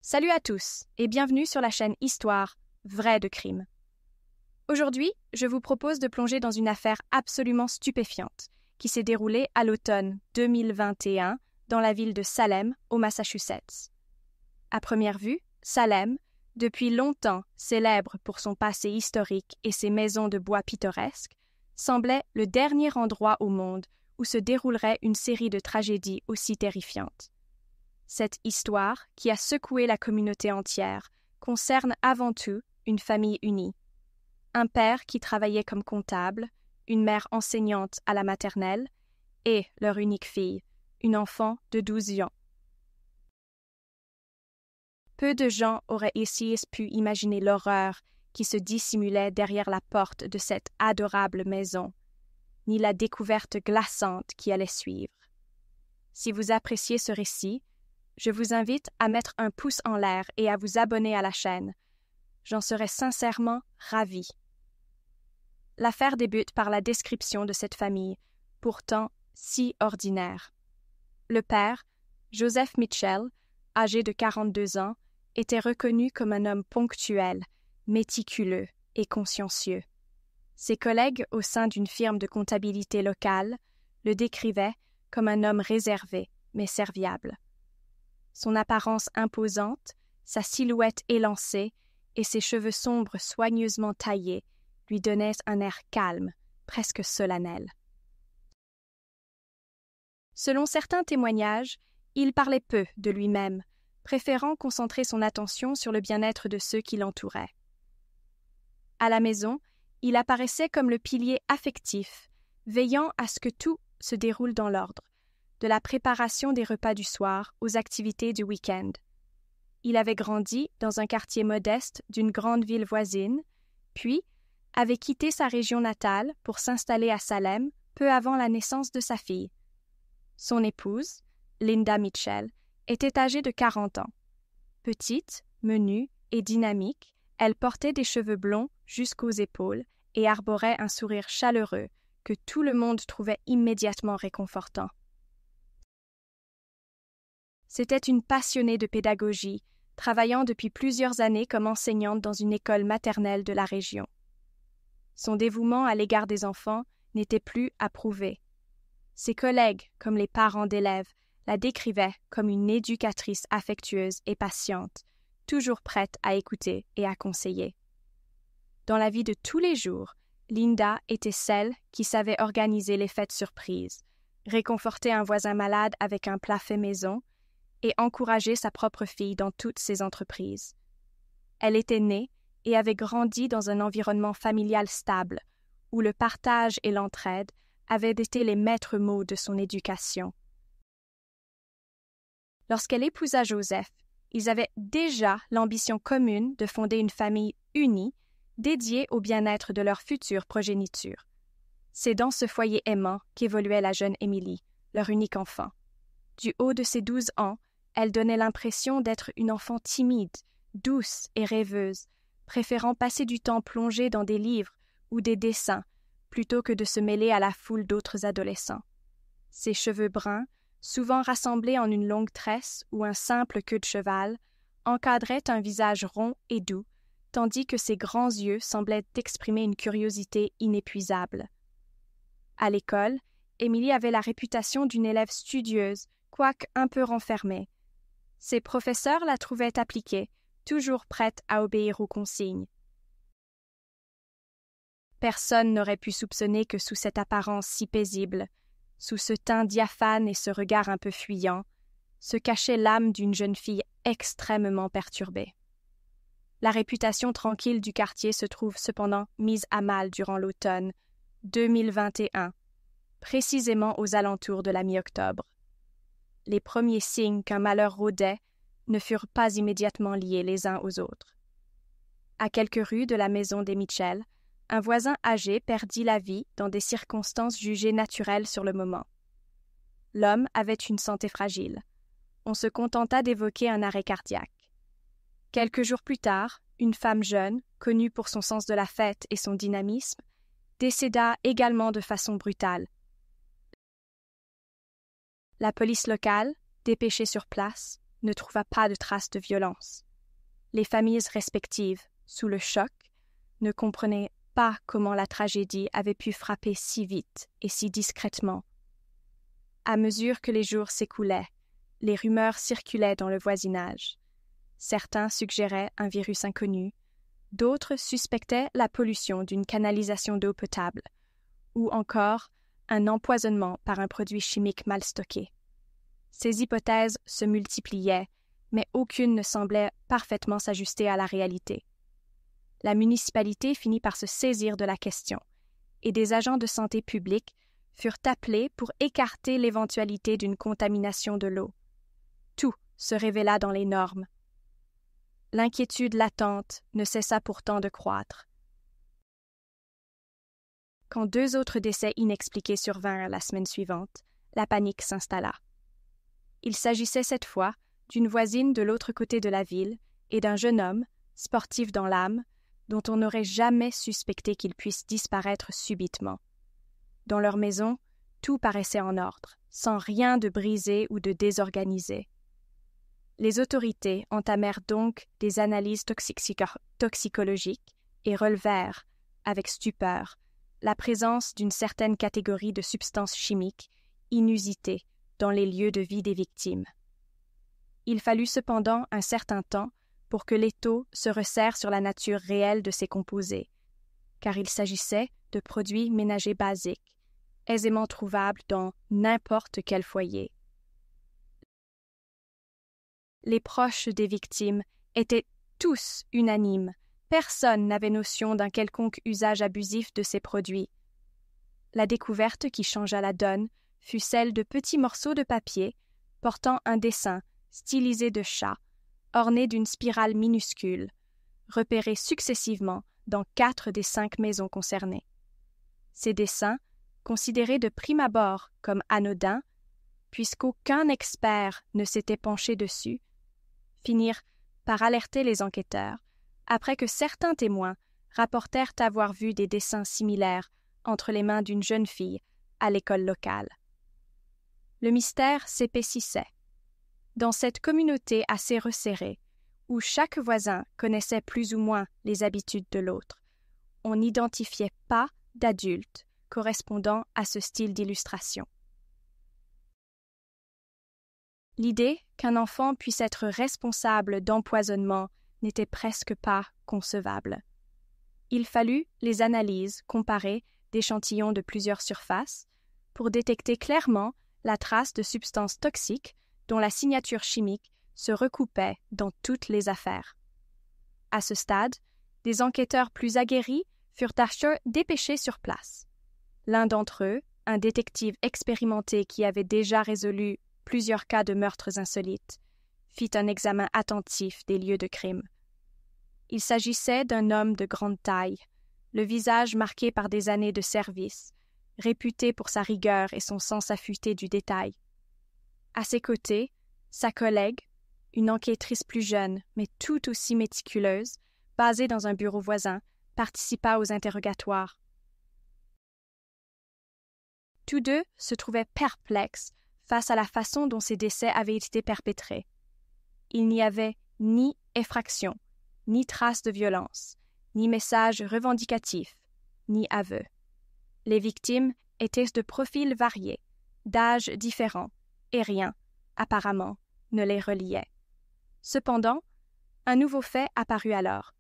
Salut à tous et bienvenue sur la chaîne Histoire, vraie de crime. Aujourd'hui, je vous propose de plonger dans une affaire absolument stupéfiante qui s'est déroulée à l'automne 2021 dans la ville de Salem, au Massachusetts. À première vue, Salem, depuis longtemps célèbre pour son passé historique et ses maisons de bois pittoresques, semblait le dernier endroit au monde où se déroulerait une série de tragédies aussi terrifiantes. Cette histoire, qui a secoué la communauté entière, concerne avant tout une famille unie. Un père qui travaillait comme comptable, une mère enseignante à la maternelle et leur unique fille, une enfant de 12 ans. Peu de gens auraient ici pu imaginer l'horreur qui se dissimulait derrière la porte de cette adorable maison, ni la découverte glaçante qui allait suivre. Si vous appréciez ce récit, je vous invite à mettre un pouce en l'air et à vous abonner à la chaîne. J'en serais sincèrement ravie. L'affaire débute par la description de cette famille, pourtant si ordinaire. Le père, Joseph Mitchell, âgé de 42 ans, était reconnu comme un homme ponctuel, méticuleux et consciencieux. Ses collègues au sein d'une firme de comptabilité locale le décrivaient comme un homme réservé mais serviable. Son apparence imposante, sa silhouette élancée et ses cheveux sombres soigneusement taillés lui donnaient un air calme, presque solennel. Selon certains témoignages, il parlait peu de lui-même, préférant concentrer son attention sur le bien-être de ceux qui l'entouraient. À la maison, il apparaissait comme le pilier affectif, veillant à ce que tout se déroule dans l'ordre, de la préparation des repas du soir aux activités du week-end. Il avait grandi dans un quartier modeste d'une grande ville voisine, puis avait quitté sa région natale pour s'installer à Salem peu avant la naissance de sa fille. Son épouse, Linda Mitchell, était âgée de 40 ans. Petite, menue et dynamique, elle portait des cheveux blonds jusqu'aux épaules et arborait un sourire chaleureux que tout le monde trouvait immédiatement réconfortant. C'était une passionnée de pédagogie, travaillant depuis plusieurs années comme enseignante dans une école maternelle de la région. Son dévouement à l'égard des enfants n'était plus à prouver. Ses collègues, comme les parents d'élèves, la décrivaient comme une éducatrice affectueuse et patiente, toujours prête à écouter et à conseiller. Dans la vie de tous les jours, Linda était celle qui savait organiser les fêtes surprises, réconforter un voisin malade avec un plat fait maison, et encourager sa propre fille dans toutes ses entreprises. Elle était née et avait grandi dans un environnement familial stable, où le partage et l'entraide avaient été les maîtres mots de son éducation. Lorsqu'elle épousa Joseph, ils avaient déjà l'ambition commune de fonder une famille unie, dédiée au bien-être de leur future progéniture. C'est dans ce foyer aimant qu'évoluait la jeune Emily, leur unique enfant. Du haut de ses 12 ans, elle donnait l'impression d'être une enfant timide, douce et rêveuse, préférant passer du temps plongé dans des livres ou des dessins plutôt que de se mêler à la foule d'autres adolescents. Ses cheveux bruns, souvent rassemblés en une longue tresse ou un simple queue de cheval, encadraient un visage rond et doux, tandis que ses grands yeux semblaient exprimer une curiosité inépuisable. À l'école, Emily avait la réputation d'une élève studieuse, quoique un peu renfermée. Ses professeurs la trouvaient appliquée, toujours prête à obéir aux consignes. Personne n'aurait pu soupçonner que sous cette apparence si paisible, sous ce teint diaphane et ce regard un peu fuyant, se cachait l'âme d'une jeune fille extrêmement perturbée. La réputation tranquille du quartier se trouve cependant mise à mal durant l'automne 2021, précisément aux alentours de la mi-octobre. Les premiers signes qu'un malheur rôdait ne furent pas immédiatement liés les uns aux autres. À quelques rues de la maison des Mitchell, un voisin âgé perdit la vie dans des circonstances jugées naturelles sur le moment. L'homme avait une santé fragile. On se contenta d'évoquer un arrêt cardiaque. Quelques jours plus tard, une femme jeune, connue pour son sens de la fête et son dynamisme, décéda également de façon brutale. La police locale, dépêchée sur place, ne trouva pas de traces de violence. Les familles respectives, sous le choc, ne comprenaient pas comment la tragédie avait pu frapper si vite et si discrètement. À mesure que les jours s'écoulaient, les rumeurs circulaient dans le voisinage. Certains suggéraient un virus inconnu, d'autres suspectaient la pollution d'une canalisation d'eau potable, ou encore un empoisonnement par un produit chimique mal stocké. Ces hypothèses se multipliaient, mais aucune ne semblait parfaitement s'ajuster à la réalité. La municipalité finit par se saisir de la question, et des agents de santé publique furent appelés pour écarter l'éventualité d'une contamination de l'eau. Tout se révéla dans les normes. L'inquiétude latente ne cessa pourtant de croître. Quand 2 autres décès inexpliqués survinrent la semaine suivante, la panique s'installa. Il s'agissait cette fois d'une voisine de l'autre côté de la ville et d'un jeune homme, sportif dans l'âme, dont on n'aurait jamais suspecté qu'il puisse disparaître subitement. Dans leur maison, tout paraissait en ordre, sans rien de brisé ou de désorganisé. Les autorités entamèrent donc des analyses toxicologiques et relevèrent, avec stupeur, la présence d'une certaine catégorie de substances chimiques inusitées dans les lieux de vie des victimes. Il fallut cependant un certain temps pour que l'étau se resserre sur la nature réelle de ces composés, car il s'agissait de produits ménagers basiques, aisément trouvables dans n'importe quel foyer. Les proches des victimes étaient tous unanimes. Personne n'avait notion d'un quelconque usage abusif de ces produits. La découverte qui changea la donne fut celle de petits morceaux de papier portant un dessin stylisé de chat, orné d'une spirale minuscule, repérés successivement dans 4 des 5 maisons concernées. Ces dessins, considérés de prime abord comme anodins, puisqu'aucun expert ne s'était penché dessus, finirent par alerter les enquêteurs, après que certains témoins rapportèrent avoir vu des dessins similaires entre les mains d'une jeune fille à l'école locale. Le mystère s'épaississait. Dans cette communauté assez resserrée, où chaque voisin connaissait plus ou moins les habitudes de l'autre, on n'identifiait pas d'adulte correspondant à ce style d'illustration. L'idée qu'un enfant puisse être responsable d'empoisonnement n'était presque pas concevable. Il fallut les analyses comparées d'échantillons de plusieurs surfaces pour détecter clairement la trace de substances toxiques dont la signature chimique se recoupait dans toutes les affaires. À ce stade, des enquêteurs plus aguerris furent dépêchés sur place. L'un d'entre eux, un détective expérimenté qui avait déjà résolu plusieurs cas de meurtres insolites, fit un examen attentif des lieux de crime. Il s'agissait d'un homme de grande taille, le visage marqué par des années de service, réputé pour sa rigueur et son sens affûté du détail. À ses côtés, sa collègue, une enquêtrice plus jeune, mais tout aussi méticuleuse, basée dans un bureau voisin, participa aux interrogatoires. Tous deux se trouvaient perplexes face à la façon dont ces décès avaient été perpétrés. Il n'y avait ni effraction, ni trace de violence, ni message revendicatif, ni aveu. Les victimes étaient de profils variés, d'âges différents, et rien, apparemment, ne les reliait. Cependant, un nouveau fait apparut alors.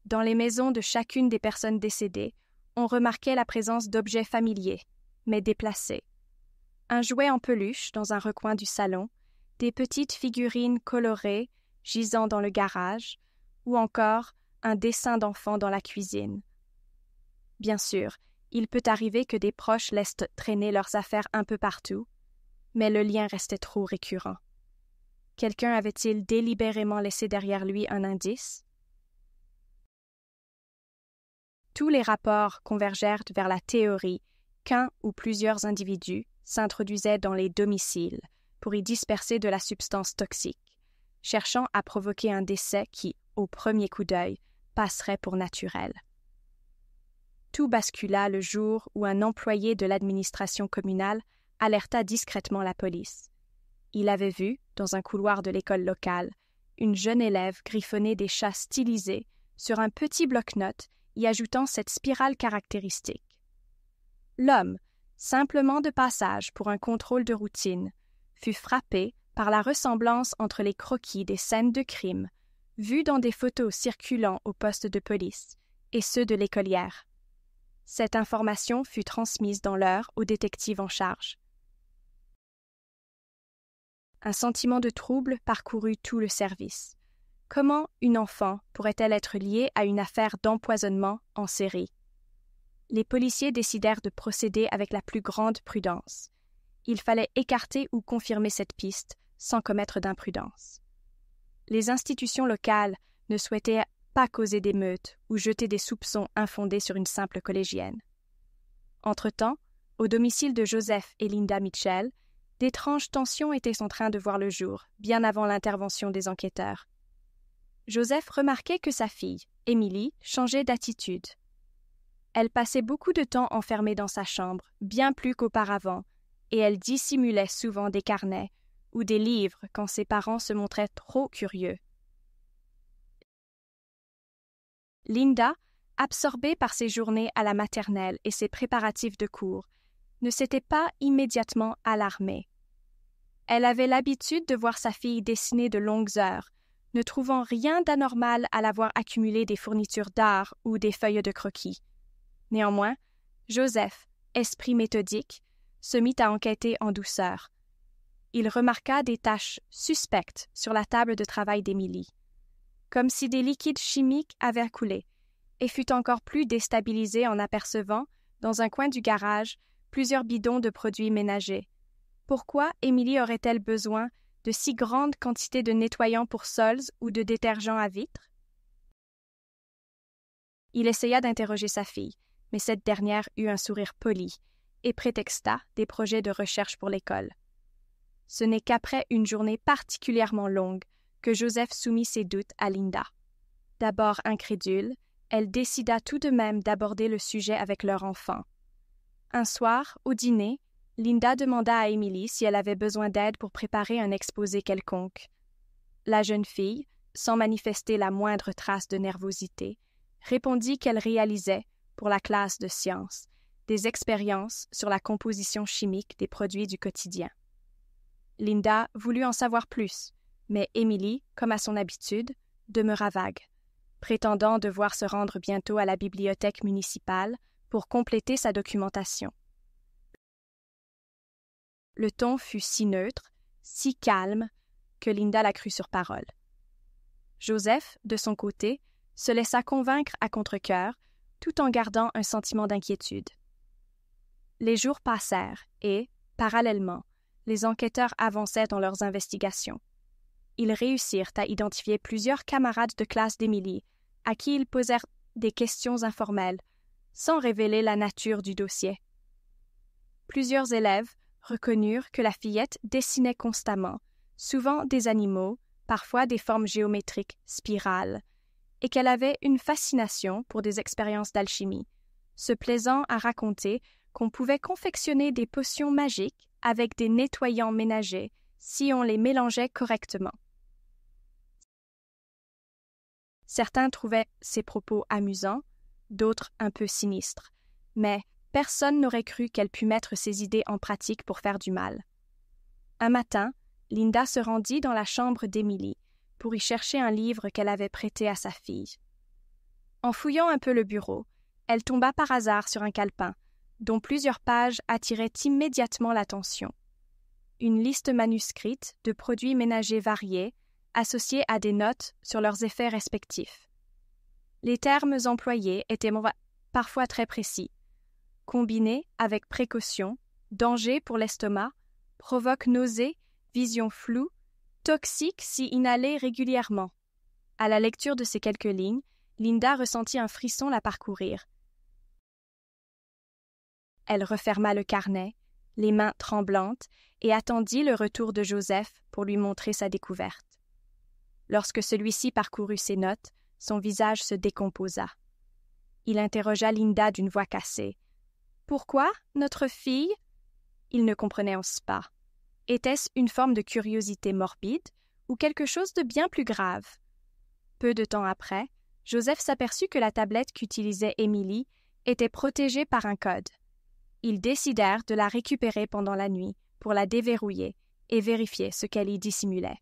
Dans les maisons de chacune des personnes décédées, on remarquait la présence d'objets familiers, mais déplacés. Un jouet en peluche dans un recoin du salon, des petites figurines colorées gisant dans le garage, ou encore un dessin d'enfant dans la cuisine. Bien sûr, il peut arriver que des proches laissent traîner leurs affaires un peu partout, mais le lien restait trop récurrent. Quelqu'un avait-il délibérément laissé derrière lui un indice? Tous les rapports convergèrent vers la théorie qu'un ou plusieurs individus s'introduisaient dans les domiciles pour y disperser de la substance toxique, cherchant à provoquer un décès qui, au premier coup d'œil, passerait pour naturel. Tout bascula le jour où un employé de l'administration communale alerta discrètement la police. Il avait vu, dans un couloir de l'école locale, une jeune élève griffonner des chats stylisés sur un petit bloc-notes y ajoutant cette spirale caractéristique. L'homme, simplement de passage pour un contrôle de routine, fut frappé par la ressemblance entre les croquis des scènes de crime, vus dans des photos circulant au poste de police, et ceux de l'écolière. Cette information fut transmise dans l'heure au détective en charge. Un sentiment de trouble parcourut tout le service. Comment une enfant pourrait-elle être liée à une affaire d'empoisonnement en série? Les policiers décidèrent de procéder avec la plus grande prudence. Il fallait écarter ou confirmer cette piste sans commettre d'imprudence. Les institutions locales ne souhaitaient pas causer d'émeutes ou jeter des soupçons infondés sur une simple collégienne. Entre-temps, au domicile de Joseph et Linda Mitchell, d'étranges tensions étaient en train de voir le jour, bien avant l'intervention des enquêteurs. Joseph remarquait que sa fille, Emily, changeait d'attitude. Elle passait beaucoup de temps enfermée dans sa chambre, bien plus qu'auparavant, et elle dissimulait souvent des carnets ou des livres quand ses parents se montraient trop curieux. Linda, absorbée par ses journées à la maternelle et ses préparatifs de cours, ne s'était pas immédiatement alarmée. Elle avait l'habitude de voir sa fille dessiner de longues heures, ne trouvant rien d'anormal à la voir accumuler des fournitures d'art ou des feuilles de croquis. Néanmoins, Joseph, esprit méthodique, se mit à enquêter en douceur. Il remarqua des taches suspectes sur la table de travail d'Émilie, comme si des liquides chimiques avaient coulé, et fut encore plus déstabilisé en apercevant, dans un coin du garage, plusieurs bidons de produits ménagers. Pourquoi Émilie aurait-elle besoin de si grandes quantités de nettoyants pour sols ou de détergents à vitres? Il essaya d'interroger sa fille, mais cette dernière eut un sourire poli et prétexta des projets de recherche pour l'école. Ce n'est qu'après une journée particulièrement longue que Joseph soumit ses doutes à Linda. D'abord incrédule, elle décida tout de même d'aborder le sujet avec leur enfant. Un soir, au dîner, Linda demanda à Emily si elle avait besoin d'aide pour préparer un exposé quelconque. La jeune fille, sans manifester la moindre trace de nervosité, répondit qu'elle réalisait, pour la classe de sciences, des expériences sur la composition chimique des produits du quotidien. Linda voulut en savoir plus, mais Emily, comme à son habitude, demeura vague, prétendant devoir se rendre bientôt à la bibliothèque municipale pour compléter sa documentation. Le ton fut si neutre, si calme, que Linda la crut sur parole. Joseph, de son côté, se laissa convaincre à contre-cœur, tout en gardant un sentiment d'inquiétude. Les jours passèrent et, parallèlement, les enquêteurs avançaient dans leurs investigations. Ils réussirent à identifier plusieurs camarades de classe d'Émilie, à qui ils posèrent des questions informelles, sans révéler la nature du dossier. Plusieurs élèves reconnurent que la fillette dessinait constamment, souvent des animaux, parfois des formes géométriques spirales, et qu'elle avait une fascination pour des expériences d'alchimie, se plaisant à raconter qu'on pouvait confectionner des potions magiques avec des nettoyants ménagers si on les mélangeait correctement. Certains trouvaient ces propos amusants, d'autres un peu sinistres, mais personne n'aurait cru qu'elle pût mettre ses idées en pratique pour faire du mal. Un matin, Linda se rendit dans la chambre d'Emily pour y chercher un livre qu'elle avait prêté à sa fille. En fouillant un peu le bureau, elle tomba par hasard sur un calepin, dont plusieurs pages attiraient immédiatement l'attention. Une liste manuscrite de produits ménagers variés, associés à des notes sur leurs effets respectifs. Les termes employés étaient parfois très précis. Combinés avec précaution, danger pour l'estomac, provoque nausées, vision floue, toxique si inhalé régulièrement. À la lecture de ces quelques lignes, Linda ressentit un frisson la parcourir. Elle referma le carnet, les mains tremblantes, et attendit le retour de Joseph pour lui montrer sa découverte. Lorsque celui-ci parcourut ses notes, son visage se décomposa. Il interrogea Linda d'une voix cassée. « Pourquoi, notre fille ?» Il ne comprenait pas. Était-ce une forme de curiosité morbide ou quelque chose de bien plus grave? Peu de temps après, Joseph s'aperçut que la tablette qu'utilisait Émilie était protégée par un code. Ils décidèrent de la récupérer pendant la nuit pour la déverrouiller et vérifier ce qu'elle y dissimulait.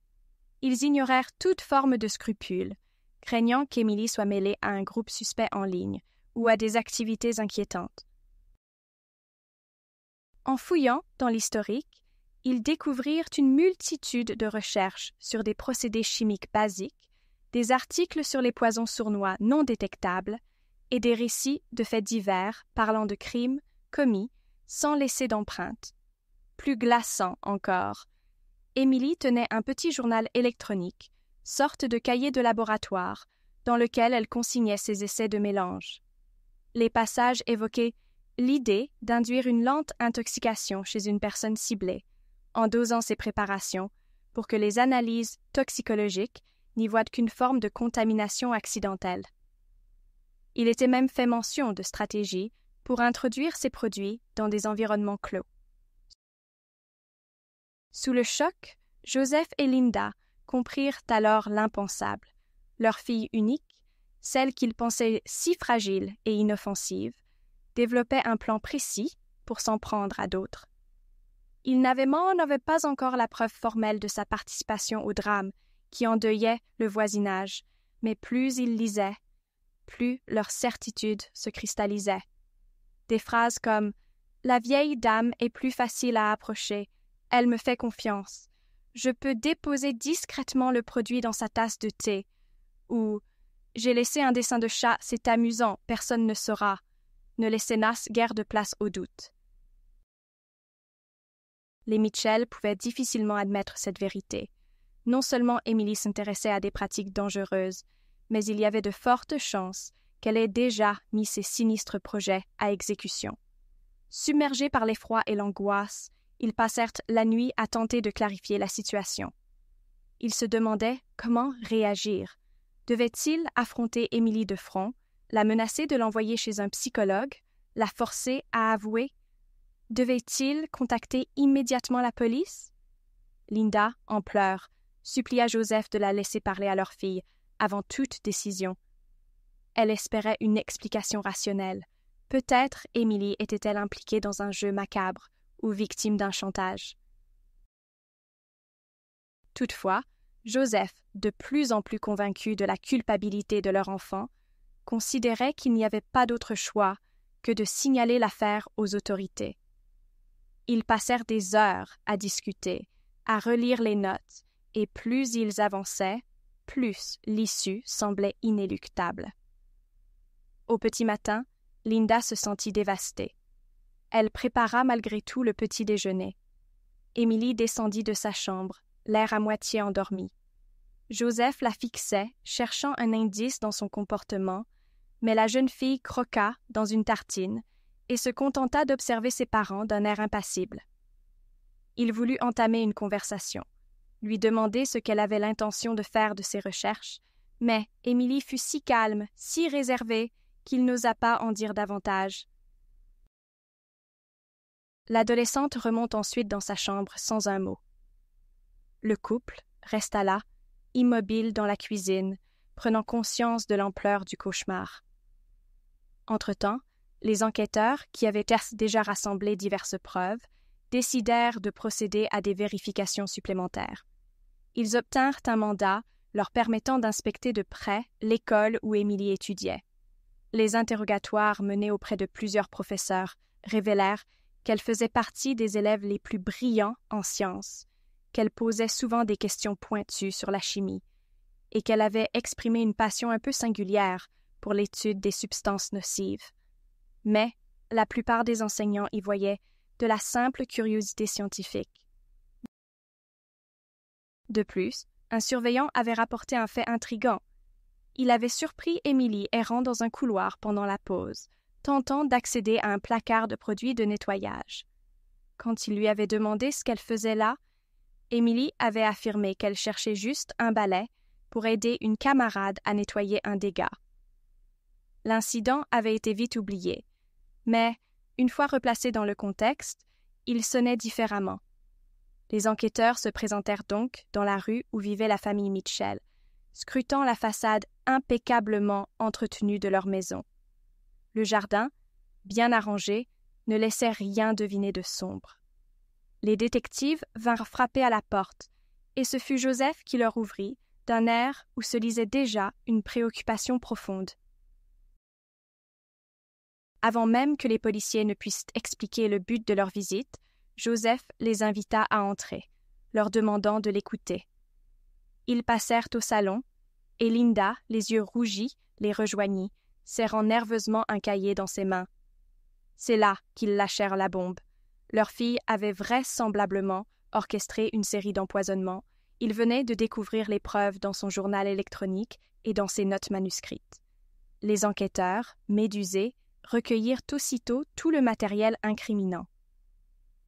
Ils ignorèrent toute forme de scrupule, craignant qu'Émilie soit mêlée à un groupe suspect en ligne ou à des activités inquiétantes. En fouillant dans l'historique, ils découvrirent une multitude de recherches sur des procédés chimiques basiques, des articles sur les poisons sournois non détectables et des récits de faits divers parlant de crimes commis sans laisser d'empreinte. Plus glaçant encore, Émilie tenait un petit journal électronique, sorte de cahier de laboratoire, dans lequel elle consignait ses essais de mélange. Les passages évoquaient l'idée d'induire une lente intoxication chez une personne ciblée, en dosant ses préparations, pour que les analyses toxicologiques n'y voient qu'une forme de contamination accidentelle. Il était même fait mention de stratégies pour introduire ces produits dans des environnements clos. Sous le choc, Joseph et Linda comprirent alors l'impensable. Leur fille unique, celle qu'ils pensaient si fragile et inoffensive, développait un plan précis pour s'en prendre à d'autres. Ils n'avaient pas encore la preuve formelle de sa participation au drame qui endeuillait le voisinage, mais plus ils lisaient, plus leur certitude se cristallisait. Des phrases comme « La vieille dame est plus facile à approcher, elle me fait confiance, je peux déposer discrètement le produit dans sa tasse de thé » ou « J'ai laissé un dessin de chat, c'est amusant, personne ne saura » ne laissaient guère de place au doute. Les Mitchell pouvaient difficilement admettre cette vérité. Non seulement Émilie s'intéressait à des pratiques dangereuses, mais il y avait de fortes chances qu'elle ait déjà mis ses sinistres projets à exécution. Submergés par l'effroi et l'angoisse, ils passèrent la nuit à tenter de clarifier la situation. Ils se demandaient comment réagir. Devait-il affronter Émilie de front, la menacer de l'envoyer chez un psychologue, la forcer à avouer? Devait-il contacter immédiatement la police? Linda, en pleurs, supplia Joseph de la laisser parler à leur fille avant toute décision. Elle espérait une explication rationnelle. Peut-être Émilie était-elle impliquée dans un jeu macabre ou victime d'un chantage. Toutefois, Joseph, de plus en plus convaincu de la culpabilité de leur enfant, considérait qu'il n'y avait pas d'autre choix que de signaler l'affaire aux autorités. Ils passèrent des heures à discuter, à relire les notes, et plus ils avançaient, plus l'issue semblait inéluctable. Au petit matin, Linda se sentit dévastée. Elle prépara malgré tout le petit déjeuner. Émilie descendit de sa chambre, l'air à moitié endormi. Joseph la fixait, cherchant un indice dans son comportement, mais la jeune fille croqua dans une tartine et se contenta d'observer ses parents d'un air impassible. Il voulut entamer une conversation, lui demander ce qu'elle avait l'intention de faire de ses recherches, mais Émilie fut si calme, si réservée, qu'il n'osa pas en dire davantage. L'adolescente remonte ensuite dans sa chambre sans un mot. Le couple resta là, immobile dans la cuisine, prenant conscience de l'ampleur du cauchemar. Entre-temps, les enquêteurs, qui avaient déjà rassemblé diverses preuves, décidèrent de procéder à des vérifications supplémentaires. Ils obtinrent un mandat leur permettant d'inspecter de près l'école où Émilie étudiait. Les interrogatoires menés auprès de plusieurs professeurs révélèrent qu'elle faisait partie des élèves les plus brillants en sciences, qu'elle posait souvent des questions pointues sur la chimie, et qu'elle avait exprimé une passion un peu singulière pour l'étude des substances nocives. Mais la plupart des enseignants y voyaient de la simple curiosité scientifique. De plus, un surveillant avait rapporté un fait intrigant. Il avait surpris Émilie errant dans un couloir pendant la pause, tentant d'accéder à un placard de produits de nettoyage. Quand il lui avait demandé ce qu'elle faisait là, Émilie avait affirmé qu'elle cherchait juste un balai pour aider une camarade à nettoyer un dégât. L'incident avait été vite oublié, mais, une fois replacé dans le contexte, il sonnait différemment. Les enquêteurs se présentèrent donc dans la rue où vivait la famille Mitchell, scrutant la façade impeccablement entretenue de leur maison. Le jardin, bien arrangé, ne laissait rien deviner de sombre. Les détectives vinrent frapper à la porte, et ce fut Joseph qui leur ouvrit, d'un air où se lisait déjà une préoccupation profonde. Avant même que les policiers ne puissent expliquer le but de leur visite, Joseph les invita à entrer, leur demandant de l'écouter. Ils passèrent au salon, et Linda, les yeux rougis, les rejoignit, serrant nerveusement un cahier dans ses mains. C'est là qu'ils lâchèrent la bombe. Leur fille avait vraisemblablement orchestré une série d'empoisonnements. Ils venaient de découvrir les preuves dans son journal électronique et dans ses notes manuscrites. Les enquêteurs, médusés, recueillirent aussitôt tout le matériel incriminant.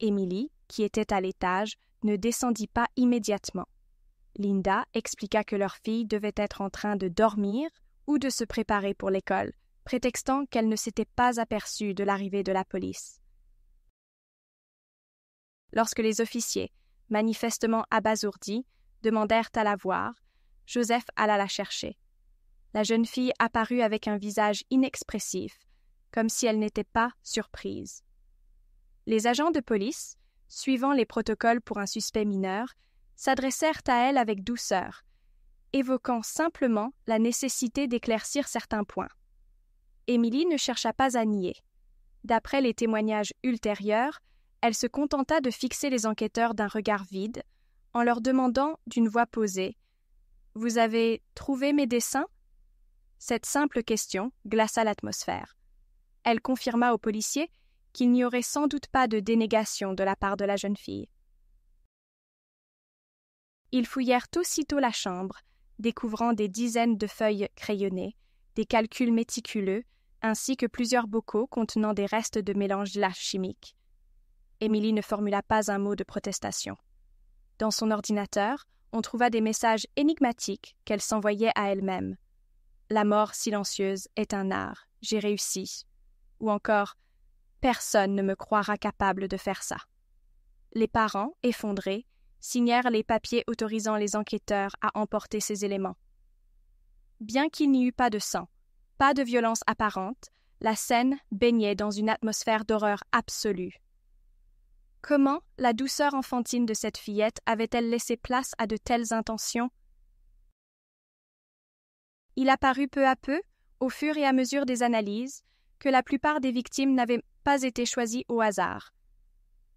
Émilie, qui était à l'étage, ne descendit pas immédiatement. Linda expliqua que leur fille devait être en train de dormir ou de se préparer pour l'école, prétextant qu'elle ne s'était pas aperçue de l'arrivée de la police. Lorsque les officiers, manifestement abasourdis, demandèrent à la voir, Joseph alla la chercher. La jeune fille apparut avec un visage inexpressif, comme si elle n'était pas surprise. Les agents de police, suivant les protocoles pour un suspect mineur, s'adressèrent à elle avec douceur, évoquant simplement la nécessité d'éclaircir certains points. Émilie ne chercha pas à nier. D'après les témoignages ultérieurs, elle se contenta de fixer les enquêteurs d'un regard vide, en leur demandant d'une voix posée « Vous avez trouvé mes dessins ?» Cette simple question glaça l'atmosphère. Elle confirma aux policiers qu'il n'y aurait sans doute pas de dénégation de la part de la jeune fille. Ils fouillèrent aussitôt la chambre, découvrant des dizaines de feuilles crayonnées, des calculs méticuleux, ainsi que plusieurs bocaux contenant des restes de mélanges chimiques. Émilie ne formula pas un mot de protestation. Dans son ordinateur, on trouva des messages énigmatiques qu'elle s'envoyait à elle-même. « La mort silencieuse est un art, j'ai réussi. » Ou encore « Personne ne me croira capable de faire ça. » Les parents, effondrés, signèrent les papiers autorisant les enquêteurs à emporter ces éléments. Bien qu'il n'y eût pas de sang, pas de violence apparente, la scène baignait dans une atmosphère d'horreur absolue. Comment la douceur enfantine de cette fillette avait-elle laissé place à de telles intentions? Il apparut peu à peu, au fur et à mesure des analyses, que la plupart des victimes n'avaient pas été choisies au hasard.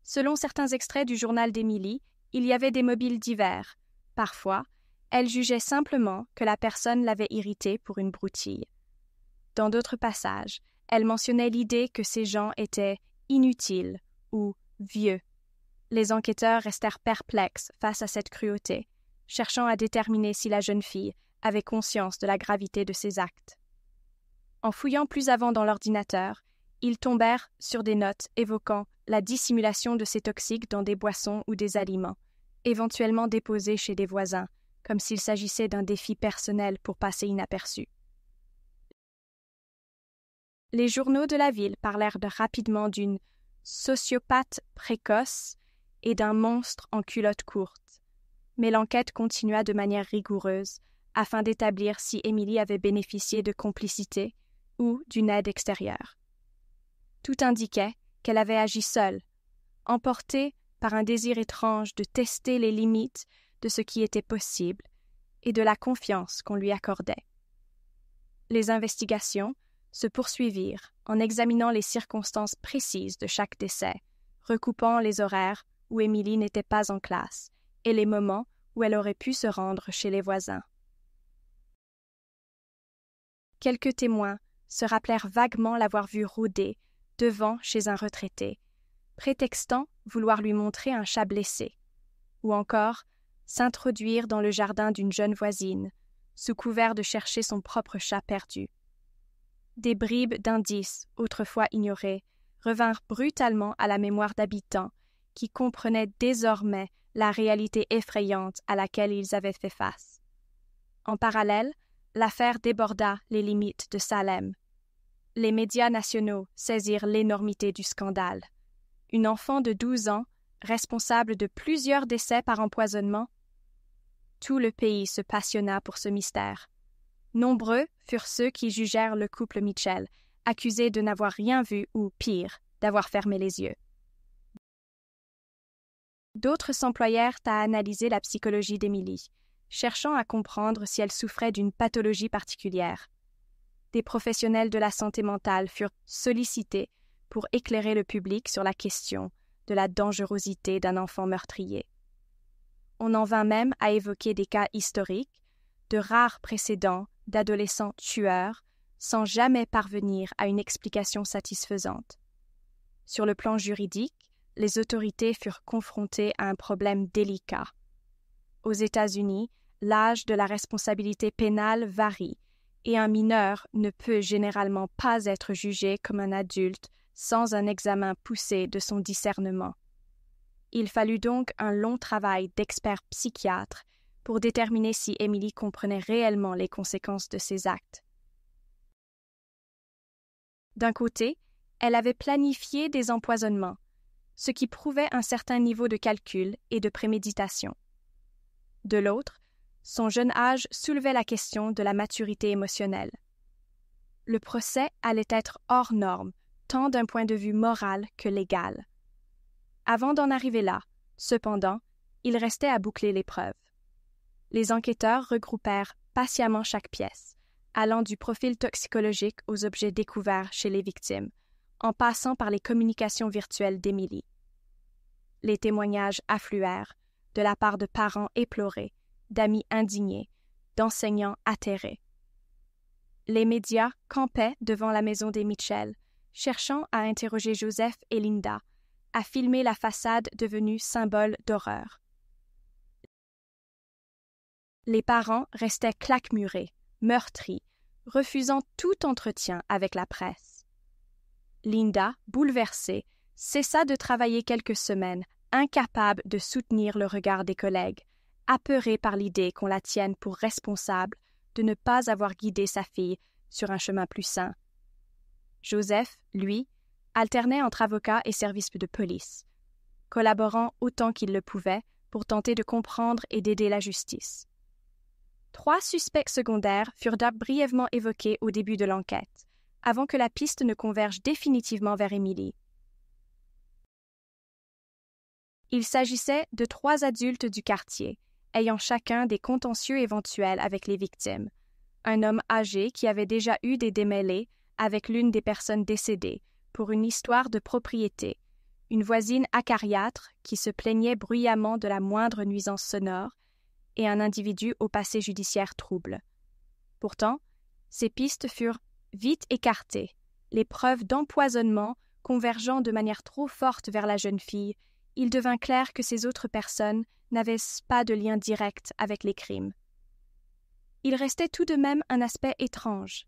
Selon certains extraits du journal d'Émilie, il y avait des mobiles divers. Parfois, elle jugeait simplement que la personne l'avait irritée pour une broutille. Dans d'autres passages, elle mentionnait l'idée que ces gens étaient inutiles ou vieux. Les enquêteurs restèrent perplexes face à cette cruauté, cherchant à déterminer si la jeune fille avait conscience de la gravité de ses actes. En fouillant plus avant dans l'ordinateur, ils tombèrent sur des notes évoquant la dissimulation de ces toxiques dans des boissons ou des aliments, éventuellement déposés chez des voisins, comme s'il s'agissait d'un défi personnel pour passer inaperçu. Les journaux de la ville parlèrent rapidement d'une sociopathe précoce et d'un monstre en culotte courte, mais l'enquête continua de manière rigoureuse afin d'établir si Émilie avait bénéficié de complicité ou d'une aide extérieure. Tout indiquait qu'elle avait agi seule, emportée par un désir étrange de tester les limites de ce qui était possible et de la confiance qu'on lui accordait. Les investigations se poursuivirent en examinant les circonstances précises de chaque décès, recoupant les horaires où Émilie n'était pas en classe et les moments où elle aurait pu se rendre chez les voisins. Quelques témoins se rappelèrent vaguement l'avoir vue rôder devant chez un retraité, prétextant vouloir lui montrer un chat blessé, ou encore s'introduire dans le jardin d'une jeune voisine, sous couvert de chercher son propre chat perdu. Des bribes d'indices, autrefois ignorés, revinrent brutalement à la mémoire d'habitants qui comprenaient désormais la réalité effrayante à laquelle ils avaient fait face. En parallèle, l'affaire déborda les limites de Salem. Les médias nationaux saisirent l'énormité du scandale. Une enfant de 12 ans, responsable de plusieurs décès par empoisonnement? Tout le pays se passionna pour ce mystère. Nombreux furent ceux qui jugèrent le couple Mitchell, accusés de n'avoir rien vu ou, pire, d'avoir fermé les yeux. D'autres s'employèrent à analyser la psychologie d'Emily, cherchant à comprendre si elle souffrait d'une pathologie particulière. Des professionnels de la santé mentale furent sollicités pour éclairer le public sur la question de la dangerosité d'un enfant meurtrier. On en vint même à évoquer des cas historiques, de rares précédents d'adolescents tueurs, sans jamais parvenir à une explication satisfaisante. Sur le plan juridique, les autorités furent confrontées à un problème délicat. Aux États-Unis, l'âge de la responsabilité pénale varie, et un mineur ne peut généralement pas être jugé comme un adulte sans un examen poussé de son discernement. Il fallut donc un long travail d'experts psychiatres pour déterminer si Emily comprenait réellement les conséquences de ses actes. D'un côté, elle avait planifié des empoisonnements, ce qui prouvait un certain niveau de calcul et de préméditation. De l'autre, son jeune âge soulevait la question de la maturité émotionnelle. Le procès allait être hors norme, tant d'un point de vue moral que légal. Avant d'en arriver là, cependant, il restait à boucler les preuves. Les enquêteurs regroupèrent patiemment chaque pièce, allant du profil toxicologique aux objets découverts chez les victimes, en passant par les communications virtuelles d'Emily. Les témoignages affluèrent, de la part de parents éplorés, d'amis indignés, d'enseignants atterrés. Les médias campaient devant la maison des Mitchell, cherchant à interroger Joseph et Linda, à filmer la façade devenue symbole d'horreur. Les parents restaient claquemurés, meurtris, refusant tout entretien avec la presse. Linda, bouleversée, cessa de travailler quelques semaines, incapable de soutenir le regard des collègues, apeurée par l'idée qu'on la tienne pour responsable de ne pas avoir guidé sa fille sur un chemin plus sain. Joseph, lui, alternait entre avocat et service de police, collaborant autant qu'il le pouvait pour tenter de comprendre et d'aider la justice. 3 suspects secondaires furent brièvement évoqués au début de l'enquête, avant que la piste ne converge définitivement vers Emily. Il s'agissait de 3 adultes du quartier, ayant chacun des contentieux éventuels avec les victimes. Un homme âgé qui avait déjà eu des démêlés avec l'une des personnes décédées pour une histoire de propriété, une voisine acariâtre qui se plaignait bruyamment de la moindre nuisance sonore, et un individu au passé judiciaire trouble. Pourtant, ces pistes furent vite écartées, les preuves d'empoisonnement convergeant de manière trop forte vers la jeune fille. Il devint clair que ces autres personnes n'avaient pas de lien direct avec les crimes. Il restait tout de même un aspect étrange.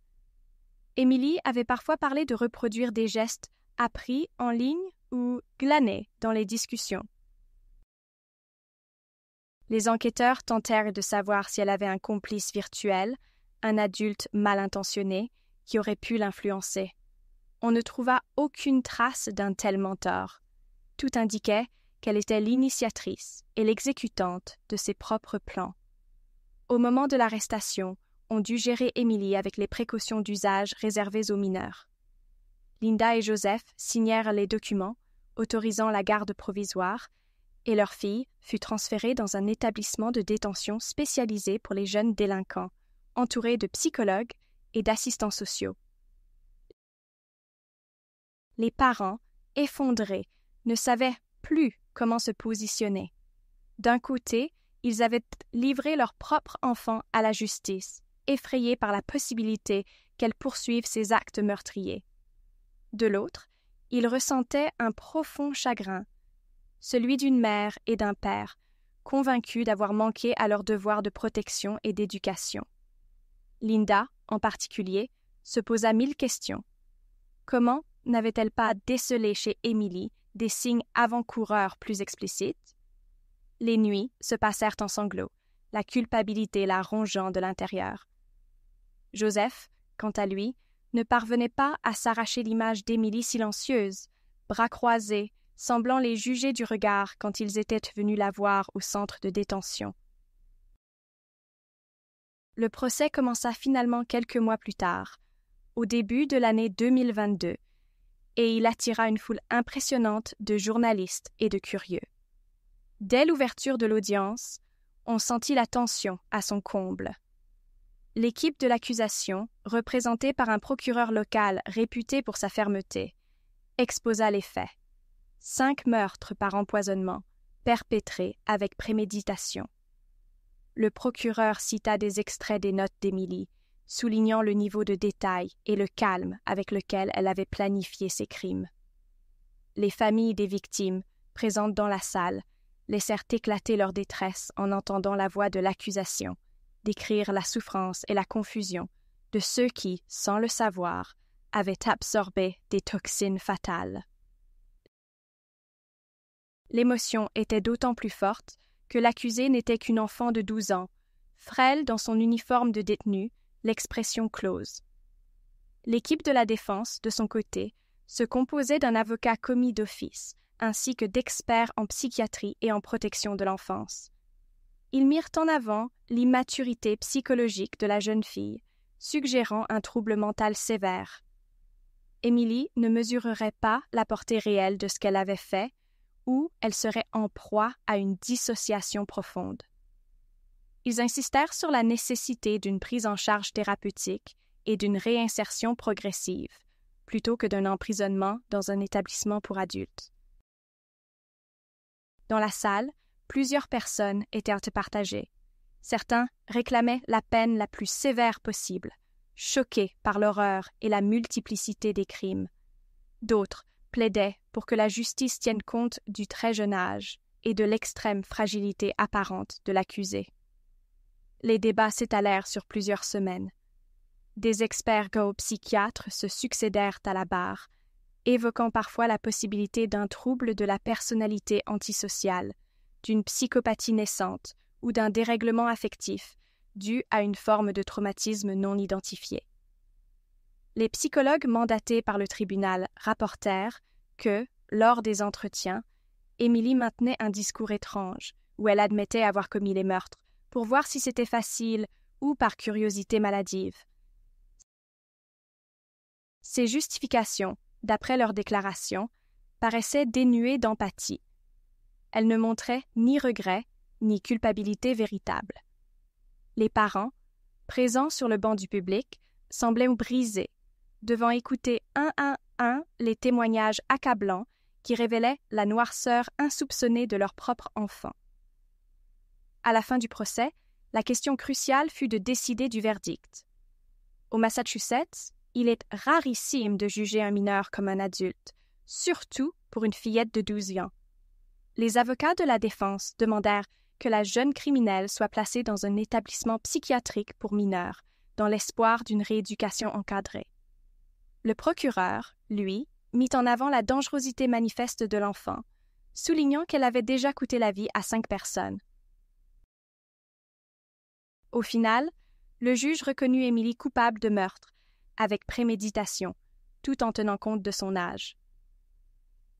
Emily avait parfois parlé de reproduire des gestes appris en ligne ou glanés dans les discussions. Les enquêteurs tentèrent de savoir si elle avait un complice virtuel, un adulte mal intentionné, qui aurait pu l'influencer. On ne trouva aucune trace d'un tel mentor. Tout indiquait qu'elle était l'initiatrice et l'exécutante de ses propres plans. Au moment de l'arrestation, on dut gérer Emily avec les précautions d'usage réservées aux mineurs. Linda et Joseph signèrent les documents autorisant la garde provisoire, et leur fille fut transférée dans un établissement de détention spécialisé pour les jeunes délinquants, entouré de psychologues et d'assistants sociaux. Les parents, effondrés, ne savaient plus comment se positionner. D'un côté, ils avaient livré leur propre enfant à la justice, effrayés par la possibilité qu'elle poursuive ses actes meurtriers. De l'autre, ils ressentaient un profond chagrin, celui d'une mère et d'un père, convaincus d'avoir manqué à leur devoir de protection et d'éducation. Linda, en particulier, se posa 1000 questions. Comment n'avait-elle pas décelé chez Emily des signes avant-coureurs plus explicites? Les nuits se passèrent en sanglots, la culpabilité la rongeant de l'intérieur. Joseph, quant à lui, ne parvenait pas à s'arracher l'image d'Emily silencieuse, bras croisés, semblant les juger du regard quand ils étaient venus la voir au centre de détention. Le procès commença finalement quelques mois plus tard, au début de l'année 2022, et il attira une foule impressionnante de journalistes et de curieux. Dès l'ouverture de l'audience, on sentit la tension à son comble. L'équipe de l'accusation, représentée par un procureur local réputé pour sa fermeté, exposa les faits. 5 meurtres par empoisonnement, perpétrés avec préméditation. Le procureur cita des extraits des notes d'Émilie, soulignant le niveau de détail et le calme avec lequel elle avait planifié ses crimes. Les familles des victimes, présentes dans la salle, laissèrent éclater leur détresse en entendant la voix de l'accusation décrire la souffrance et la confusion de ceux qui, sans le savoir, avaient absorbé des toxines fatales. L'émotion était d'autant plus forte que l'accusée n'était qu'une enfant de 12 ans, frêle dans son uniforme de détenue, l'expression close. L'équipe de la défense, de son côté, se composait d'un avocat commis d'office, ainsi que d'experts en psychiatrie et en protection de l'enfance. Ils mirent en avant l'immaturité psychologique de la jeune fille, suggérant un trouble mental sévère. Émilie ne mesurerait pas la portée réelle de ce qu'elle avait fait, ou elle serait en proie à une dissociation profonde. Ils insistèrent sur la nécessité d'une prise en charge thérapeutique et d'une réinsertion progressive, plutôt que d'un emprisonnement dans un établissement pour adultes. Dans la salle, plusieurs personnes étaient partagées. Certains réclamaient la peine la plus sévère possible, choqués par l'horreur et la multiplicité des crimes. D'autres plaidaient pour que la justice tienne compte du très jeune âge et de l'extrême fragilité apparente de l'accusé. Les débats s'étalèrent sur plusieurs semaines. Des experts psychiatres se succédèrent à la barre, évoquant parfois la possibilité d'un trouble de la personnalité antisociale, d'une psychopathie naissante ou d'un dérèglement affectif dû à une forme de traumatisme non identifié. Les psychologues mandatés par le tribunal rapportèrent que, lors des entretiens, Émilie maintenait un discours étrange où elle admettait avoir commis les meurtres pour voir si c'était facile ou par curiosité maladive. Ces justifications, d'après leurs déclarations, paraissaient dénuées d'empathie. Elles ne montraient ni regret, ni culpabilité véritable. Les parents, présents sur le banc du public, semblaient brisés, devant écouter un à un les témoignages accablants qui révélaient la noirceur insoupçonnée de leur propre enfant. À la fin du procès, la question cruciale fut de décider du verdict. Au Massachusetts, il est rarissime de juger un mineur comme un adulte, surtout pour une fillette de 12 ans. Les avocats de la défense demandèrent que la jeune criminelle soit placée dans un établissement psychiatrique pour mineurs, dans l'espoir d'une rééducation encadrée. Le procureur, lui, mit en avant la dangerosité manifeste de l'enfant, soulignant qu'elle avait déjà coûté la vie à 5 personnes. Au final, le juge reconnut Émilie coupable de meurtre, avec préméditation, tout en tenant compte de son âge.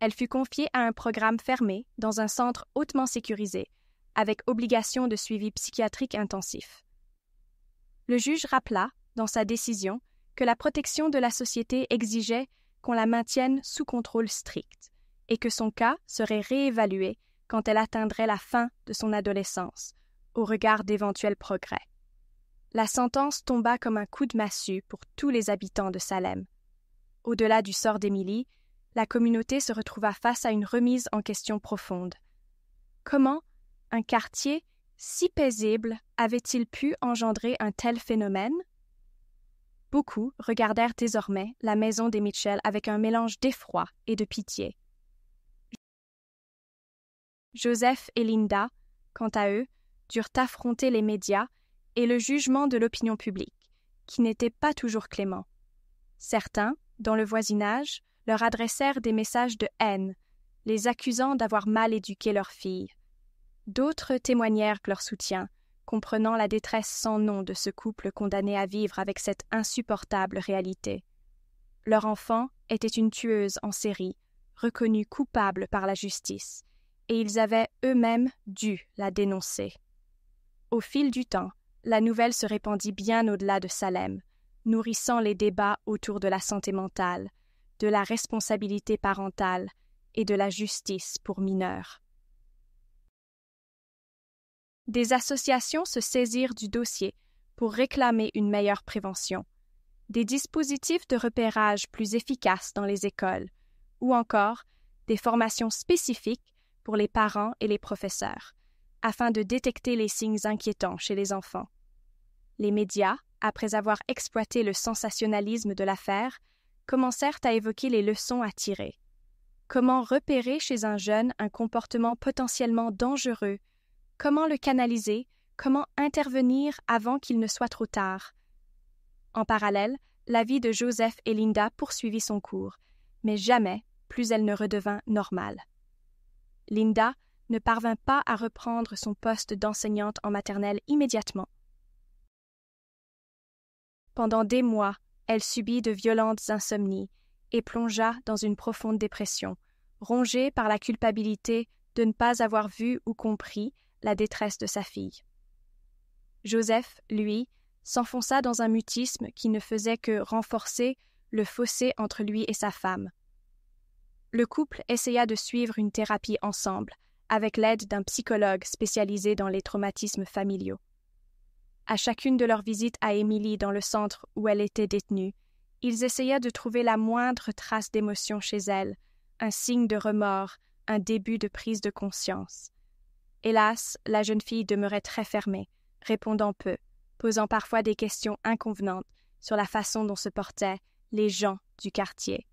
Elle fut confiée à un programme fermé dans un centre hautement sécurisé, avec obligation de suivi psychiatrique intensif. Le juge rappela, dans sa décision, que la protection de la société exigeait qu'on la maintienne sous contrôle strict et que son cas serait réévalué quand elle atteindrait la fin de son adolescence, au regard d'éventuels progrès. La sentence tomba comme un coup de massue pour tous les habitants de Salem. Au-delà du sort d'Émilie, la communauté se retrouva face à une remise en question profonde. Comment un quartier si paisible avait-il pu engendrer un tel phénomène? Beaucoup regardèrent désormais la maison des Mitchell avec un mélange d'effroi et de pitié. Joseph et Linda, quant à eux, durent affronter les médias et le jugement de l'opinion publique, qui n'était pas toujours clément. Certains, dans le voisinage, leur adressèrent des messages de haine, les accusant d'avoir mal éduqué leur fille. D'autres témoignèrent leur soutien, comprenant la détresse sans nom de ce couple condamné à vivre avec cette insupportable réalité. Leur enfant était une tueuse en série, reconnue coupable par la justice, et ils avaient eux-mêmes dû la dénoncer. Au fil du temps, la nouvelle se répandit bien au-delà de Salem, nourrissant les débats autour de la santé mentale, de la responsabilité parentale et de la justice pour mineurs. Des associations se saisirent du dossier pour réclamer une meilleure prévention, des dispositifs de repérage plus efficaces dans les écoles, ou encore des formations spécifiques pour les parents et les professeurs, afin de détecter les signes inquiétants chez les enfants. Les médias, après avoir exploité le sensationnalisme de l'affaire, commencèrent à évoquer les leçons à tirer. Comment repérer chez un jeune un comportement potentiellement dangereux? Comment le canaliser? Comment intervenir avant qu'il ne soit trop tard? En parallèle, la vie de Joseph et Linda poursuivit son cours, mais jamais plus elle ne redevint normale. Linda ne parvint pas à reprendre son poste d'enseignante en maternelle immédiatement. Pendant des mois, elle subit de violentes insomnies et plongea dans une profonde dépression, rongée par la culpabilité de ne pas avoir vu ou compris la détresse de sa fille. Joseph, lui, s'enfonça dans un mutisme qui ne faisait que renforcer le fossé entre lui et sa femme. Le couple essaya de suivre une thérapie ensemble, avec l'aide d'un psychologue spécialisé dans les traumatismes familiaux. À chacune de leurs visites à Émilie dans le centre où elle était détenue, ils essayaient de trouver la moindre trace d'émotion chez elle, un signe de remords, un début de prise de conscience. Hélas, la jeune fille demeurait très fermée, répondant peu, posant parfois des questions inconvenantes sur la façon dont se portaient les gens du quartier.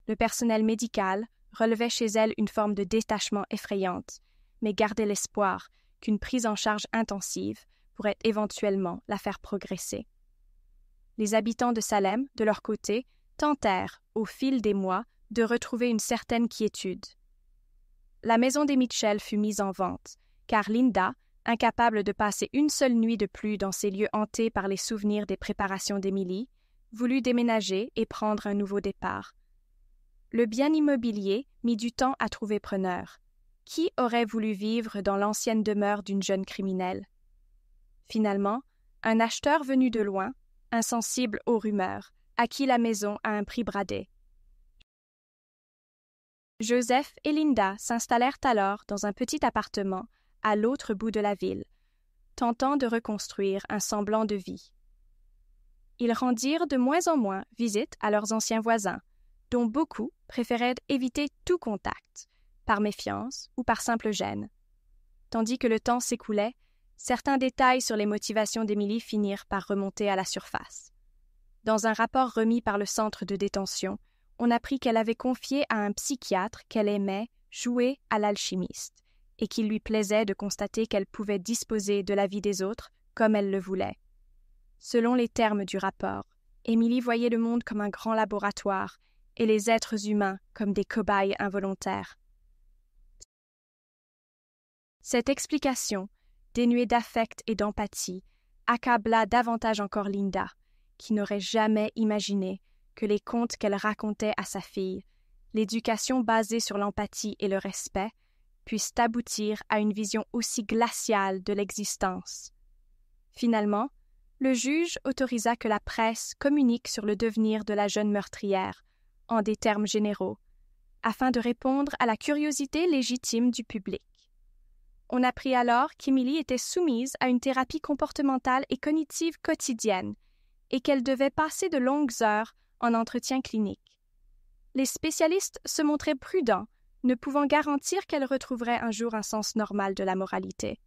Le personnel médical relevait chez elle une forme de détachement effrayante, mais gardait l'espoir qu'une prise en charge intensive pourrait éventuellement la faire progresser. Les habitants de Salem, de leur côté, tentèrent, au fil des mois, de retrouver une certaine quiétude. La maison des Mitchell fut mise en vente, car Linda, incapable de passer une seule nuit de plus dans ces lieux hantés par les souvenirs des préparations d'Émilie, voulut déménager et prendre un nouveau départ. Le bien immobilier mit du temps à trouver preneur. Qui aurait voulu vivre dans l'ancienne demeure d'une jeune criminelle? Finalement, un acheteur venu de loin, insensible aux rumeurs, acquit la maison à un prix bradé. Joseph et Linda s'installèrent alors dans un petit appartement à l'autre bout de la ville, tentant de reconstruire un semblant de vie. Ils rendirent de moins en moins visite à leurs anciens voisins, dont beaucoup préféraient éviter tout contact, par méfiance ou par simple gêne. Tandis que le temps s'écoulait, certains détails sur les motivations d'Émilie finirent par remonter à la surface. Dans un rapport remis par le centre de détention, on apprit qu'elle avait confié à un psychiatre qu'elle aimait jouer à l'alchimiste et qu'il lui plaisait de constater qu'elle pouvait disposer de la vie des autres comme elle le voulait. Selon les termes du rapport, Émilie voyait le monde comme un grand laboratoire et les êtres humains comme des cobayes involontaires. Cette explication, dénuée d'affect et d'empathie, accabla davantage encore Linda, qui n'aurait jamais imaginé que les contes qu'elle racontait à sa fille, l'éducation basée sur l'empathie et le respect, puissent aboutir à une vision aussi glaciale de l'existence. Finalement, le juge autorisa que la presse communique sur le devenir de la jeune meurtrière, en des termes généraux, afin de répondre à la curiosité légitime du public. On apprit alors qu'Émilie était soumise à une thérapie comportementale et cognitive quotidienne et qu'elle devait passer de longues heures en entretien clinique. Les spécialistes se montraient prudents, ne pouvant garantir qu'elle retrouverait un jour un sens normal de la moralité.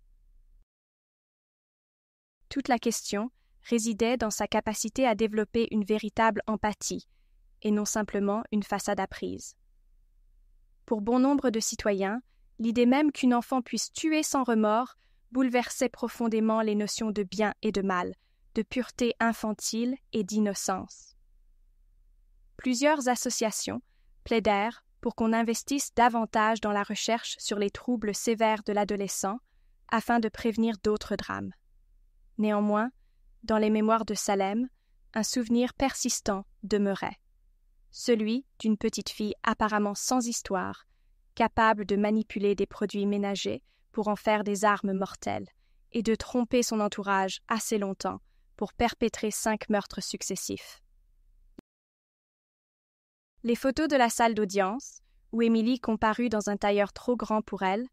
Toute la question résidait dans sa capacité à développer une véritable empathie, et non simplement une façade apprise. Pour bon nombre de citoyens, l'idée même qu'une enfant puisse tuer sans remords bouleversait profondément les notions de bien et de mal, de pureté infantile et d'innocence. Plusieurs associations plaidèrent pour qu'on investisse davantage dans la recherche sur les troubles sévères de l'adolescent afin de prévenir d'autres drames. Néanmoins, dans les mémoires de Salem, un souvenir persistant demeurait. celui d'une petite fille apparemment sans histoire, capable de manipuler des produits ménagers pour en faire des armes mortelles, et de tromper son entourage assez longtemps pour perpétrer 5 meurtres successifs. Les photos de la salle d'audience, où Emily comparut dans un tailleur trop grand pour elle,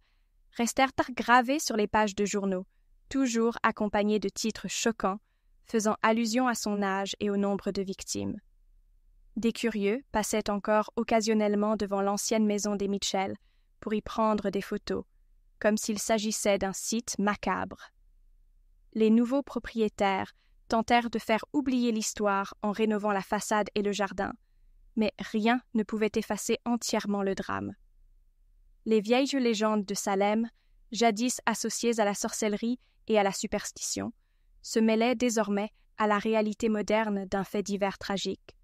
restèrent gravées sur les pages de journaux, toujours accompagnées de titres choquants, faisant allusion à son âge et au nombre de victimes. Des curieux passaient encore occasionnellement devant l'ancienne maison des Mitchell pour y prendre des photos, comme s'il s'agissait d'un site macabre. Les nouveaux propriétaires tentèrent de faire oublier l'histoire en rénovant la façade et le jardin, mais rien ne pouvait effacer entièrement le drame. Les vieilles légendes de Salem, jadis associées à la sorcellerie et à la superstition, se mêlaient désormais à la réalité moderne d'un fait divers tragique.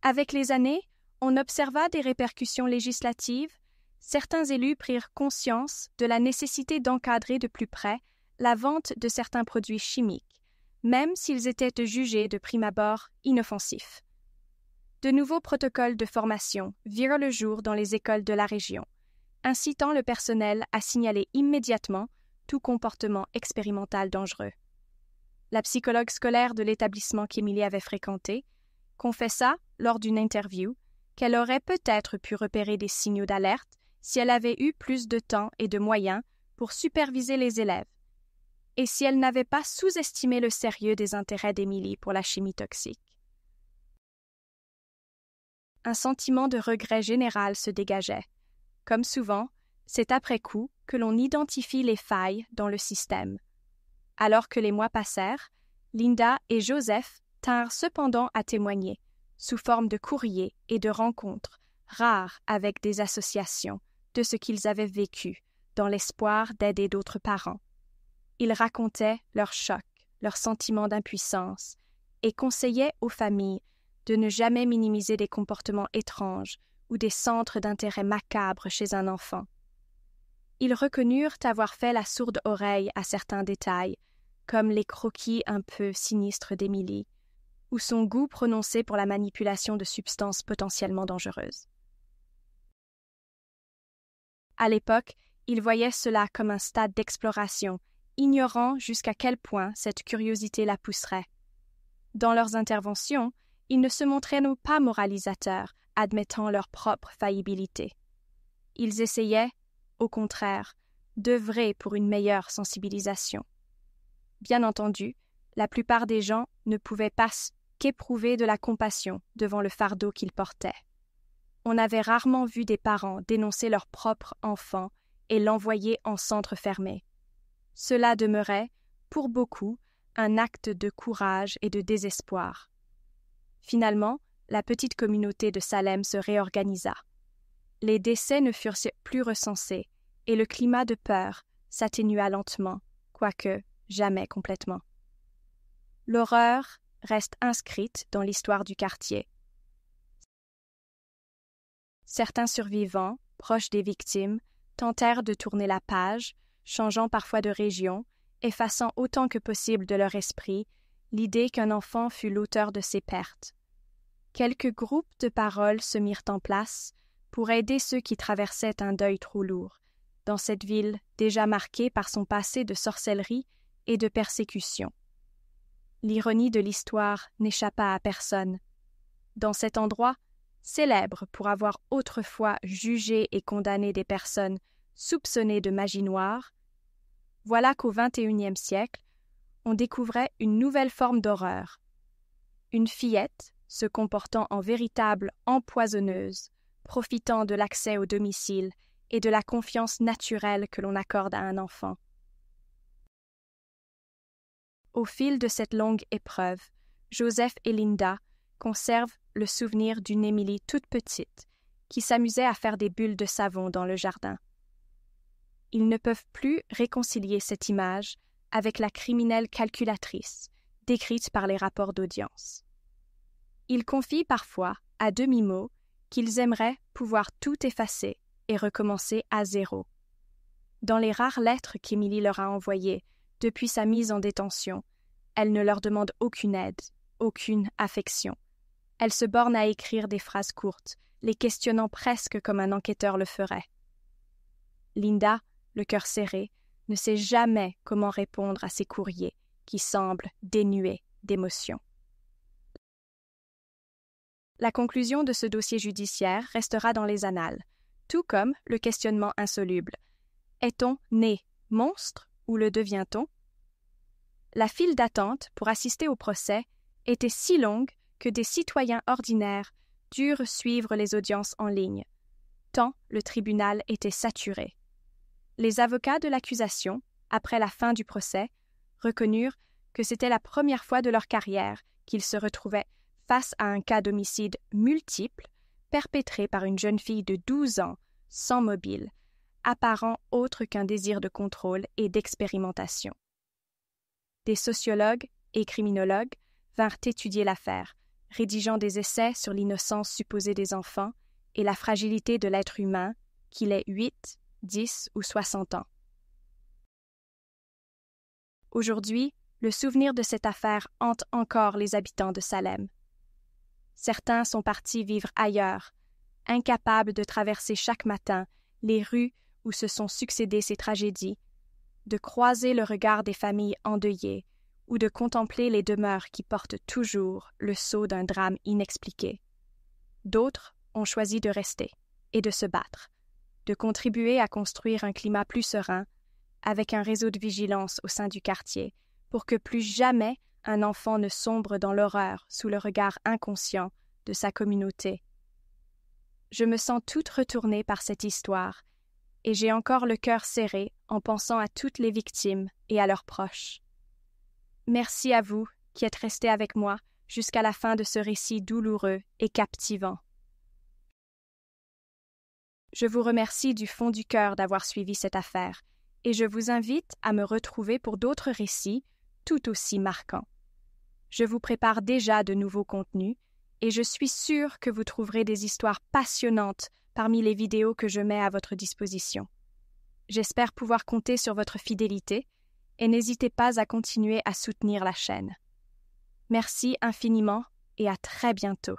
Avec les années, on observa des répercussions législatives. Certains élus prirent conscience de la nécessité d'encadrer de plus près la vente de certains produits chimiques, même s'ils étaient jugés de prime abord inoffensifs. De nouveaux protocoles de formation virent le jour dans les écoles de la région, incitant le personnel à signaler immédiatement tout comportement expérimental dangereux. La psychologue scolaire de l'établissement qu'Emily avait fréquenté confessa, lors d'une interview, qu'elle aurait peut-être pu repérer des signaux d'alerte si elle avait eu plus de temps et de moyens pour superviser les élèves, et si elle n'avait pas sous-estimé le sérieux des intérêts d'Emily pour la chimie toxique. Un sentiment de regret général se dégageait. Comme souvent, c'est après coup que l'on identifie les failles dans le système. Alors que les mois passèrent, Linda et Joseph tinrent cependant à témoigner, sous forme de courriers et de rencontres, rares avec des associations, de ce qu'ils avaient vécu, dans l'espoir d'aider d'autres parents. Ils racontaient leur choc, leur sentiment d'impuissance, et conseillaient aux familles de ne jamais minimiser des comportements étranges ou des centres d'intérêt macabres chez un enfant. Ils reconnurent avoir fait la sourde oreille à certains détails, comme les croquis un peu sinistres d'Emily, ou son goût prononcé pour la manipulation de substances potentiellement dangereuses. À l'époque, ils voyaient cela comme un stade d'exploration, ignorant jusqu'à quel point cette curiosité la pousserait. Dans leurs interventions, ils ne se montraient pas moralisateurs, admettant leur propre faillibilité. Ils essayaient, au contraire, d'œuvrer pour une meilleure sensibilisation. Bien entendu, la plupart des gens ne pouvaient pas qu'éprouver de la compassion devant le fardeau qu'ils portaient. On avait rarement vu des parents dénoncer leur propre enfant et l'envoyer en centre fermé. Cela demeurait, pour beaucoup, un acte de courage et de désespoir. Finalement, la petite communauté de Salem se réorganisa. Les décès ne furent plus recensés et le climat de peur s'atténua lentement, quoique jamais complètement. L'horreur reste inscrite dans l'histoire du quartier. Certains survivants, proches des victimes, tentèrent de tourner la page, changeant parfois de région, effaçant autant que possible de leur esprit l'idée qu'un enfant fut l'auteur de ces pertes. Quelques groupes de paroles se mirent en place pour aider ceux qui traversaient un deuil trop lourd, dans cette ville déjà marquée par son passé de sorcellerie et de persécution. L'ironie de l'histoire n'échappa à personne. Dans cet endroit, célèbre pour avoir autrefois jugé et condamné des personnes soupçonnées de magie noire, voilà qu'au XXIe siècle, on découvrait une nouvelle forme d'horreur. Une fillette se comportant en véritable empoisonneuse, profitant de l'accès au domicile et de la confiance naturelle que l'on accorde à un enfant. Au fil de cette longue épreuve, Joseph et Linda conservent le souvenir d'une Emily toute petite qui s'amusait à faire des bulles de savon dans le jardin. Ils ne peuvent plus réconcilier cette image avec la criminelle calculatrice décrite par les rapports d'audience. Ils confient parfois, à demi-mot, qu'ils aimeraient pouvoir tout effacer et recommencer à zéro. Dans les rares lettres qu'Emily leur a envoyées depuis sa mise en détention, elle ne leur demande aucune aide, aucune affection. Elle se borne à écrire des phrases courtes, les questionnant presque comme un enquêteur le ferait. Linda, le cœur serré, ne sait jamais comment répondre à ces courriers qui semblent dénués d'émotion. La conclusion de ce dossier judiciaire restera dans les annales, tout comme le questionnement insoluble. Est-on né monstre ou le devient-on? La file d'attente pour assister au procès était si longue que des citoyens ordinaires durent suivre les audiences en ligne, tant le tribunal était saturé. Les avocats de l'accusation, après la fin du procès, reconnurent que c'était la première fois de leur carrière qu'ils se retrouvaient face à un cas d'homicide multiple perpétré par une jeune fille de 12 ans, sans mobile, apparent autre qu'un désir de contrôle et d'expérimentation. Des sociologues et criminologues vinrent étudier l'affaire, rédigeant des essais sur l'innocence supposée des enfants et la fragilité de l'être humain, qu'il ait 8, 10 ou 60 ans. Aujourd'hui, le souvenir de cette affaire hante encore les habitants de Salem. Certains sont partis vivre ailleurs, incapables de traverser chaque matin les rues où se sont succédées ces tragédies, de croiser le regard des familles endeuillées ou de contempler les demeures qui portent toujours le sceau d'un drame inexpliqué. D'autres ont choisi de rester et de se battre, de contribuer à construire un climat plus serein avec un réseau de vigilance au sein du quartier pour que plus jamais un enfant ne sombre dans l'horreur sous le regard inconscient de sa communauté. Je me sens toute retournée par cette histoire et j'ai encore le cœur serré en pensant à toutes les victimes et à leurs proches. Merci à vous qui êtes restés avec moi jusqu'à la fin de ce récit douloureux et captivant. Je vous remercie du fond du cœur d'avoir suivi cette affaire et je vous invite à me retrouver pour d'autres récits tout aussi marquants. Je vous prépare déjà de nouveaux contenus et je suis sûre que vous trouverez des histoires passionnantes parmi les vidéos que je mets à votre disposition. J'espère pouvoir compter sur votre fidélité et n'hésitez pas à continuer à soutenir la chaîne. Merci infiniment et à très bientôt.